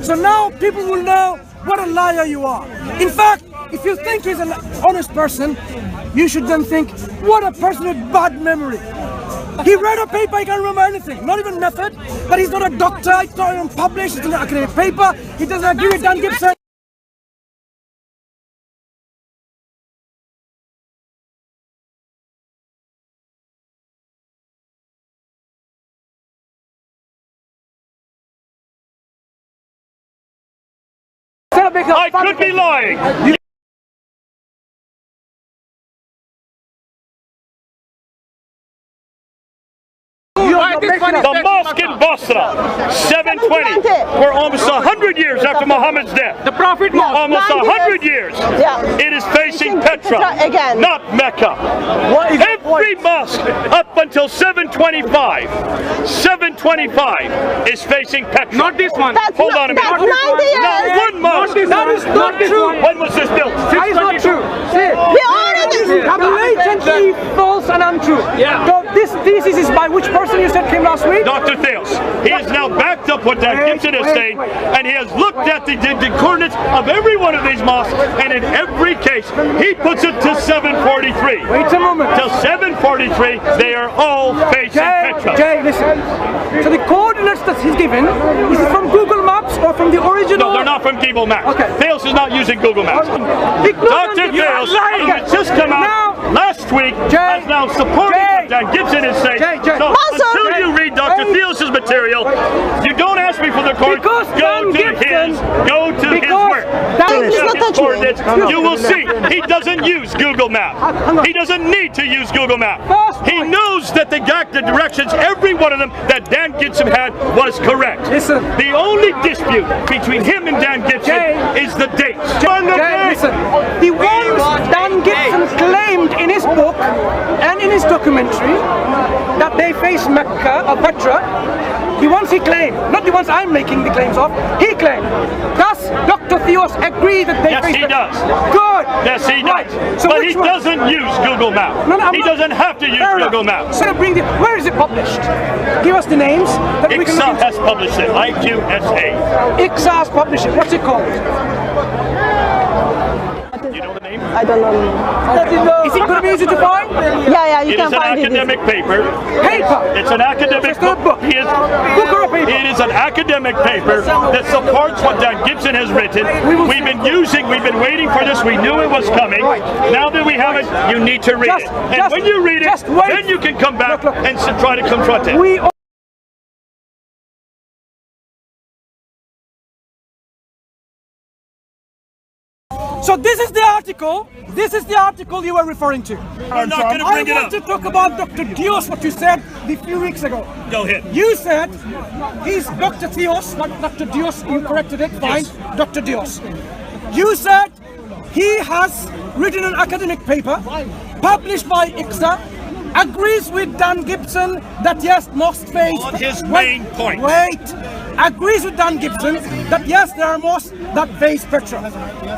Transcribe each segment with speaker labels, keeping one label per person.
Speaker 1: So now people will know what a liar you are. In fact, if you think he's an honest person, you should then think, what a person with bad memory. He read a paper, he can't remember anything, not even method, but he's not a doctor, he's not even published, it's an academic paper, he doesn't agree with Dan Gibson.
Speaker 2: I could be lying. The mosque in Basra, 720, we're almost 100 years after Muhammad's death.
Speaker 3: The Prophet Mosque.
Speaker 2: Almost 100 years.
Speaker 4: Yeah.
Speaker 2: It is facing Petra,
Speaker 4: again.
Speaker 2: not Mecca. Every mosque up until 725 is facing Petra.
Speaker 3: Not this one.
Speaker 2: Hold on a minute.
Speaker 4: That's 90 years.
Speaker 2: Not one mosque.
Speaker 1: That is not true.
Speaker 2: When was this built?
Speaker 1: That is not true. See, blatantly false and untrue.
Speaker 3: Yeah.
Speaker 1: So this thesis is by which person you said came last week?
Speaker 2: Dr. Theos. He has now backed up what Dan Gibson is saying, and he has looked at the coordinates of every one of these mosques, and in every case, he puts it to 743.
Speaker 1: Wait a moment.
Speaker 2: Till 743, they are all facing Petra.
Speaker 1: Jay, listen. So the coordinates that he's given, is it from Google Maps or from the original?
Speaker 2: No, they're not from Google Maps.
Speaker 1: Okay.
Speaker 2: Theos is not using Google Maps. Dr. Theos, who has just come out last week, has now supported what Dan Gibson is saying. So until you read Dr. Theos' material, you don't ask me for the coordinates. Go to his work. You will see he doesn't use Google Maps. He doesn't need to use Google Maps. He knows that the directions, every one of them that Dan Gibson had was correct.
Speaker 1: Listen.
Speaker 2: The only dispute between him and Dan Gibson is the dates.
Speaker 1: Listen, the ones Dan Gibson claimed in his book and in his documentary that they face Mecca or Petra, the ones he claimed, not the ones I'm making the claims of, he claimed. Does Dr. Theos agree that they face Mecca?
Speaker 2: Yes, he does.
Speaker 1: Good.
Speaker 2: Yes, he does.
Speaker 1: So
Speaker 2: but he doesn't use Google Maps. He doesn't have to use Google Maps.
Speaker 1: So where is it published? Give us the names.
Speaker 2: ICSA has published it. IQSA.
Speaker 1: ICSA has published it. What's it called?
Speaker 2: You know the name?
Speaker 4: I don't know.
Speaker 1: Okay. Is it going to be easy to find?
Speaker 4: Yeah, you can find it.
Speaker 2: It is an academic paper.
Speaker 1: It's
Speaker 2: an academic book.
Speaker 1: Book or a paper?
Speaker 2: It is an academic paper that supports what Dan Gibson has written. We've been waiting for this. We knew it was coming. Now that we have it, you need to read it. And when you read it, then you can come back and try to confront it.
Speaker 1: So this is the article. This is the article you were referring to.
Speaker 2: I'm not going to bring it up.
Speaker 1: I want to talk about Dr. Theos, what you said a few weeks ago.
Speaker 2: Go ahead.
Speaker 1: You said he's Dr. Theos, not Dr. Theos. You corrected it. Fine. Yes. Dr. Theos. You said he has written an academic paper published by ICSA, agrees with Dan Gibson that yes, mosques face.
Speaker 2: On his main point.
Speaker 1: Agrees with Dan Gibson that yes, there are mosques that face Petra.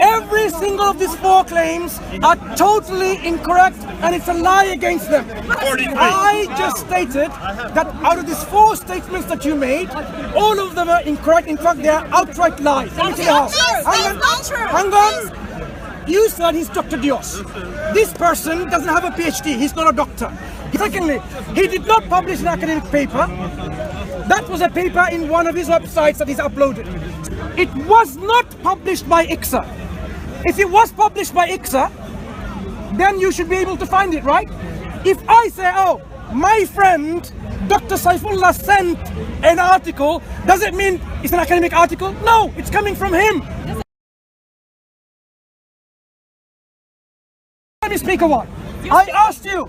Speaker 1: Every single of these four claims are totally incorrect, and it's a lie against them. I just stated that out of these four statements that you made, all of them are incorrect. In fact, they are outright lies. Let me tell you how. Hang on. You said he's Dr. Theos. This person doesn't have a PhD. He's not a doctor. Secondly, he did not publish an academic paper. That was a paper in one of his websites that he's uploaded. It was not published by ICSA. If it was published by ICSA, then you should be able to find it, right? If I say, oh, my friend Dr. Saifullah sent an article, does it mean it's an academic article? No, it's coming from him. Let me speak a while. I asked you,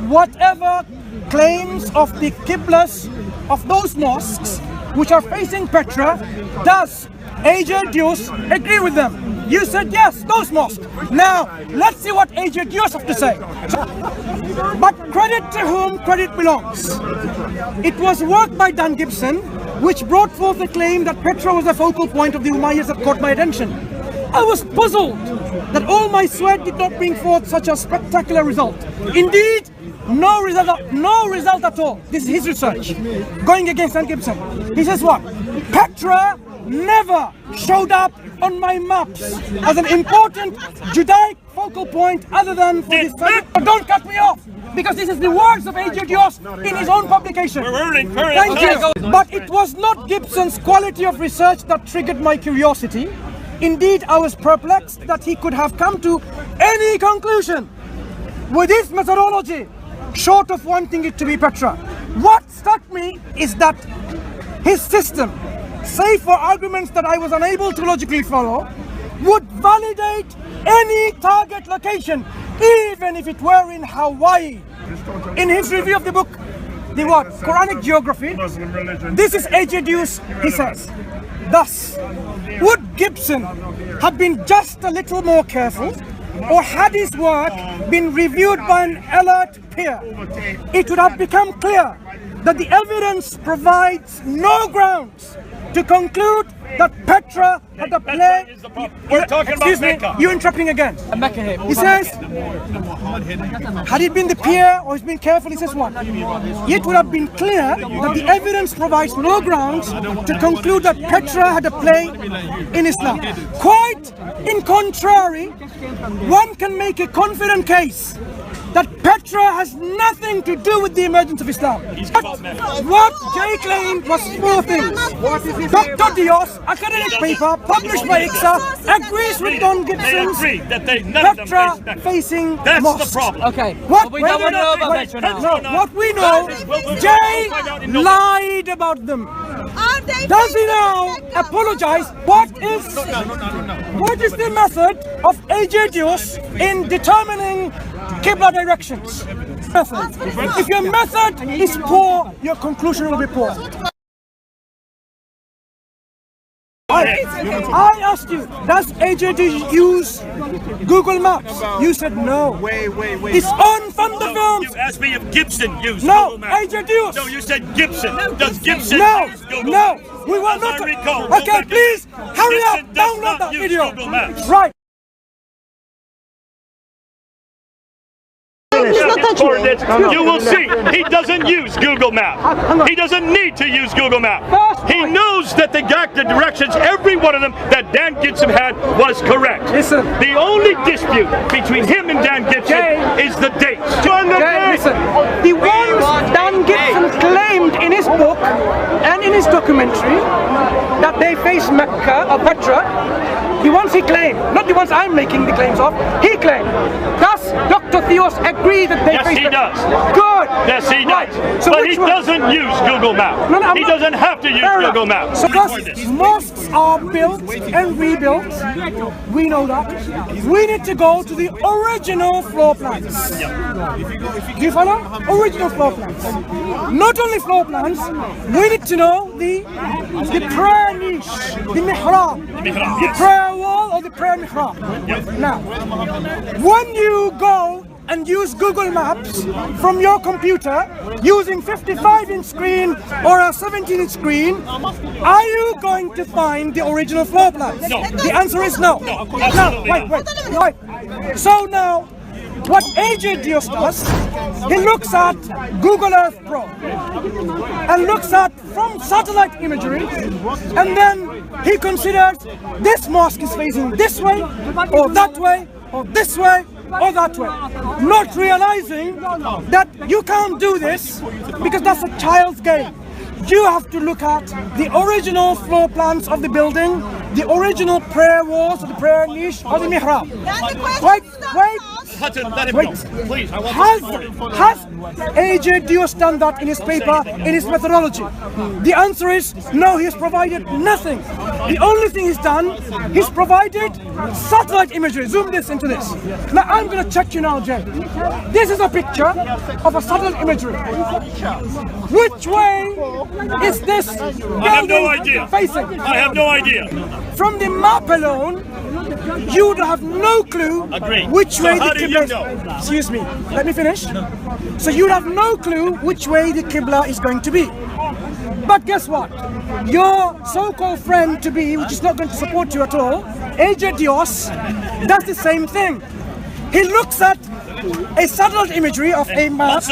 Speaker 1: whatever claims of the Qiblas of those mosques which are facing Petra, does AJ Theos agree with them? You said yes, those mosques. Now, let's see what AJ Theos have to say. But credit to whom credit belongs. It was work by Dan Gibson which brought forth the claim that Petra was a focal point of the Umayyads that caught my attention. I was puzzled that all my sweat did not bring forth such a spectacular result. Indeed, no result at all. This is his research, going against Dan Gibson. He says what? Petra never showed up on my maps as an important Judaic focal point other than for this study. Don't cut me off, because this is the words of A.J. Dios in his own publication. Thank you. But it was not Gibson's quality of research that triggered my curiosity. Indeed, I was perplexed that he could have come to any conclusion with his methodology, short of wanting it to be Petra. What struck me is that his system, save for arguments that I was unable to logically follow, would validate any target location, even if it were in Hawaii. In his review of the book, the what? Quranic Geography, this is A.J. Dios, he says, thus, would Gibson have been just a little more careful, or had his work been reviewed by an alert peer, it would have become clear that the evidence provides no grounds to conclude that Petra had a play.
Speaker 2: We're talking about Mecca.
Speaker 1: You're interrupting again. He says, had it been the peer or he's been careful, he says what? It would have been clear that the evidence provides no grounds to conclude that Petra had a play in Islam. Quite in contrary, one can make a confident case that Petra has nothing to do with the emergence of Islam. What Jay claimed was four things. Dr. Dios, academic paper, published by ICSA, agrees with Don Gibson's Petra facing
Speaker 2: That's
Speaker 1: mosque.
Speaker 2: the problem.
Speaker 3: Okay.
Speaker 1: What
Speaker 3: we don't want to know about Petra now.
Speaker 1: No, what we know, Jay lied about them. Does he now apologize? What is the method of A.J. Dios in determining Qibla directions? If your method is poor, your conclusion will be poor. I asked you, does A.J. Dios use Google Maps? You said no.
Speaker 4: Wait.
Speaker 1: It's on from the films.
Speaker 2: You asked me if Gibson used
Speaker 1: No,
Speaker 2: Google Maps.
Speaker 1: A.J. Dios.
Speaker 2: No, you said Gibson. Does Gibson use Google
Speaker 1: No,
Speaker 2: Maps?
Speaker 1: we will
Speaker 2: As
Speaker 1: not.
Speaker 2: I recall,
Speaker 1: Okay, please hurry up.
Speaker 2: Gibson does
Speaker 1: Download
Speaker 2: not
Speaker 1: that
Speaker 2: use
Speaker 1: video.
Speaker 2: Google Maps.
Speaker 1: Right.
Speaker 2: You will see, he doesn't use Google Maps. He doesn't need to use Google Maps. He knows that the directions, every one of them that Dan Gibson had was correct.
Speaker 1: Listen.
Speaker 2: The only dispute between him and Dan Gibson is the dates.
Speaker 1: Listen, the ones Dan Gibson claimed in his book and in his documentary that they face Mecca or Petra, the ones he claimed, not the ones I'm making the claims of, he claimed. Does Dr. Theos agree that they face
Speaker 2: Yes, he does.
Speaker 1: Good.
Speaker 2: Yes, he does.
Speaker 1: Right. So
Speaker 2: but he
Speaker 1: which one?
Speaker 2: doesn't use Google Maps.
Speaker 1: No,
Speaker 2: he doesn't have to use Google Maps.
Speaker 1: So because mosques are built and rebuilt, we know that. We need to go to the original floor plans. Do you follow? Original floor plans. Not only floor plans, we need to know the prayer niche, the mihrab, the prayer wall or the prayer mihrab. Now, when you go and use Google Maps from your computer using 55-inch screen or a 17-inch screen, are you going to find the original floor plans?
Speaker 2: No.
Speaker 1: The answer is no. Wait. So now, what A.J. Dios does, he looks at Google Earth Pro and looks at from satellite imagery, and then he considers this mosque is facing this way, or that way, or this way, or that way, not realizing that you can't do this because that's a child's game. You have to look at the original floor plans of the building, the original prayer walls, the prayer niche, or the mihrab. Wait.
Speaker 2: Hudson, let him go. Please, I want
Speaker 1: Has A.J. Dios done that in his paper, in his methodology? The answer is no, he has provided nothing. The only thing he's done, he's provided satellite imagery. Zoom this into this. Now I'm going to check you now, Jay. This is a picture of a satellite imagery. Which way is this building
Speaker 2: I have no idea.
Speaker 1: facing?
Speaker 2: I have no idea.
Speaker 1: From the map alone, you would have no clue which way the Qibla is. Excuse me, let me finish. So you'd have no clue which way the Qibla is going to be. But guess what? Your so-called friend to be, which is not going to support you at all, A.J. Dios, does the same thing. He looks at a satellite imagery of a map.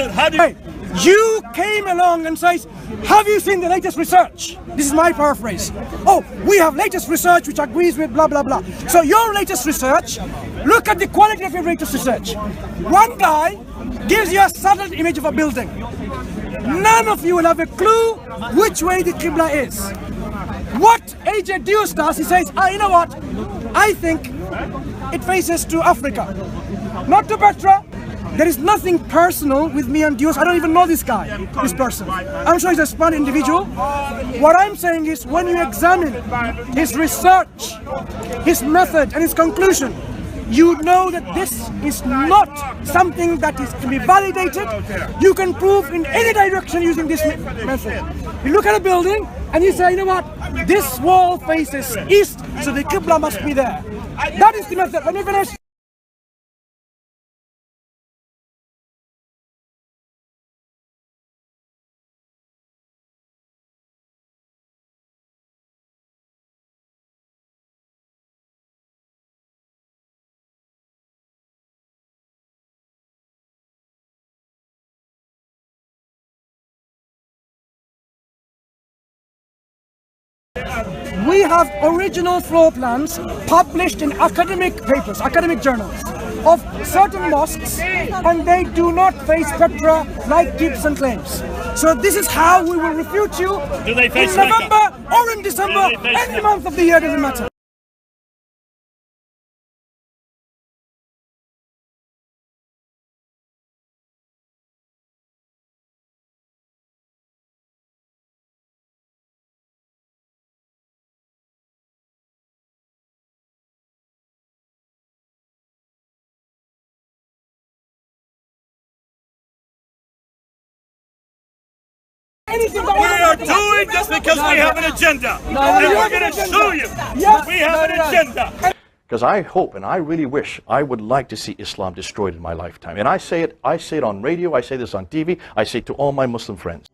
Speaker 1: You came along and says, have you seen the latest research? This is my paraphrase. Oh, we have latest research which agrees with blah, blah, blah. So your latest research, look at the quality of your latest research. One guy gives you a subtle image of a building. None of you will have a clue which way the Qibla is. What AJ Theos does, he says, you know what? I think it faces to Africa, not to Petra. There is nothing personal with me and Theos. I don't even know this guy, this person. I'm sure he's a smart individual. What I'm saying is, when you examine his research, his method and his conclusion, you know that this is not something that is to be validated. You can prove in any direction using this method. You look at a building and you say, you know what, this wall faces east, so the Qibla must be there. That is the method. Let me finish. We have original floor plans published in academic papers, academic journals, of certain mosques, and they do not face Petra like Gibson claims. So this is how we will refute you in November or in December, any month of the year, doesn't matter.
Speaker 2: We are doing this because we have an agenda. And we're going to show you we have an agenda.
Speaker 4: Because I hope and I really wish, I would like to see Islam destroyed in my lifetime. And I say it on radio, I say this on TV, I say it to all my Muslim friends.